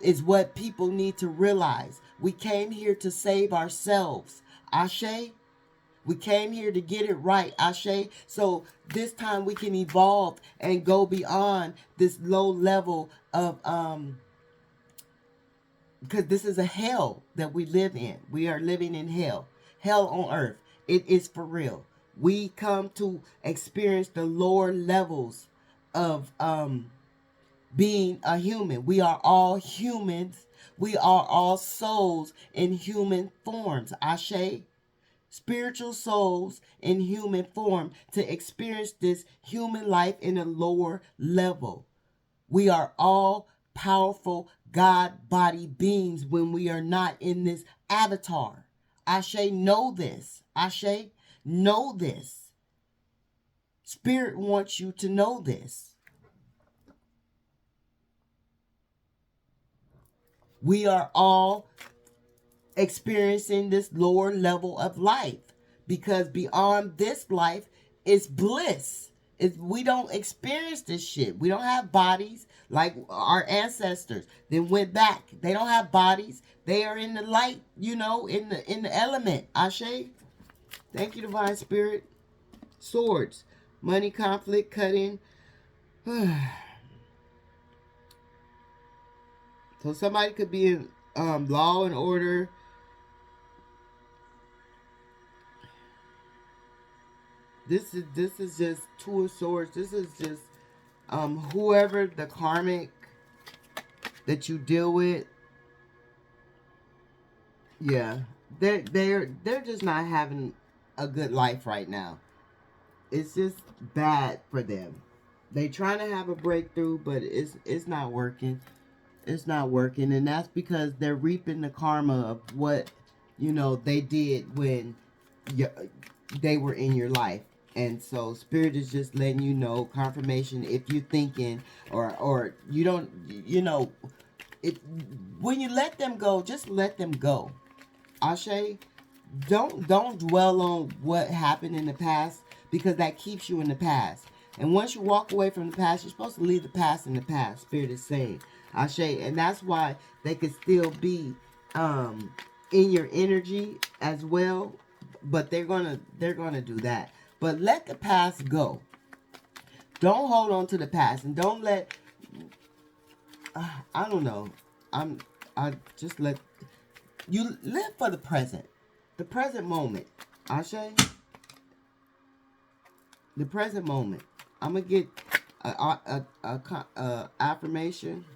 Is what people need to realize. We came here to save ourselves. Ashe. We came here to get it right. Ashe. So this time we can evolve and go beyond this low level of because this is a hell that we live in. We are living in hell. Hell on earth. It is for real. We come to experience the lower levels of being a human. We are all humans. We are all souls in human forms. Ashe. spiritual souls in human form to experience this human life in a lower level. We are all powerful God body beings when we are not in this avatar. Ashe, know this. Ashe, know this. Spirit wants you to know this. We are all experiencing this lower level of life because beyond this life is bliss. We don't experience this shit. We don't have bodies like our ancestors. They went back. They don't have bodies. They are in the light, in the element. Ashe. Thank you, Divine Spirit. Swords. Money, conflict, cutting. So somebody could be in law and order. This is just Two of Swords. This is just whoever the karmic that you deal with. Yeah, they're just not having a good life right now. It's just bad for them. They trying to have a breakthrough, but it's not working. It's not working, and that's because they're reaping the karma of what they did when they were in your life. And so Spirit is just letting you know, confirmation, if you're thinking or you don't, if when you let them go, just let them go. Ashe, don't dwell on what happened in the past, because that keeps you in the past. And once you walk away from the past, you're supposed to leave the past in the past. Spirit is saying, Ashe, and that's why they could still be in your energy as well. But they're gonna do that. But let the past go. Don't hold on to the past, and don't let. I don't know. I just let you live for the present moment. Ashe, the present moment. I'm gonna get a affirmation.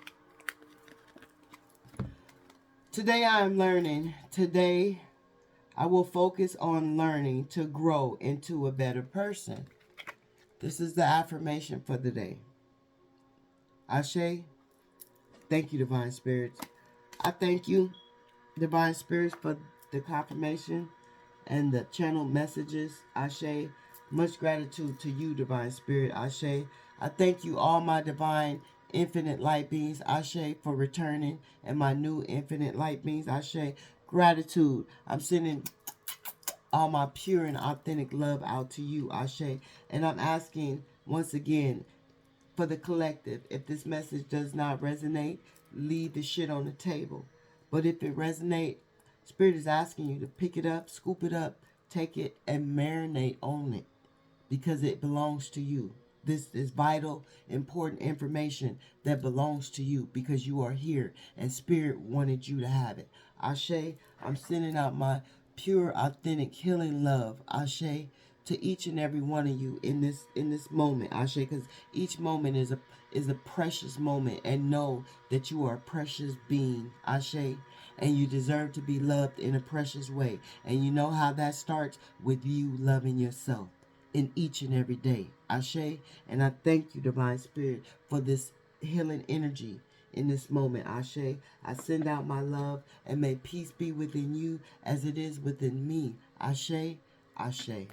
Today I am learning. Today I will focus on learning to grow into a better person. This is the affirmation for the day. Ashe, thank you, Divine Spirits. I thank you, Divine Spirits, for the confirmation and the channel messages. Ashe, much gratitude to you, Divine Spirit. Ashe, I thank you, all my divine infinite light beings. Ashe, for returning, and my new infinite light beings. Ashe, gratitude. I'm sending all my pure and authentic love out to you, Ashe. And I'm asking once again for the collective, if this message does not resonate, leave the shit on the table. But if it resonates, Spirit is asking you to pick it up, scoop it up, take it, and marinate on it, because it belongs to you. This is vital, important information that belongs to you because you are here and Spirit wanted you to have it. Ashe, I'm sending out my pure, authentic, healing love. Ashe, to each and every one of you in this moment. Ashe, because each moment is a precious moment, and know that you are a precious being. Ashe, and you deserve to be loved in a precious way. And you know how that starts with you loving yourself in each and every day. Ashe, and I thank you, Divine Spirit, for this healing energy in this moment. Ashe, I send out my love, and may peace be within you as it is within me. Ashe, Ashe.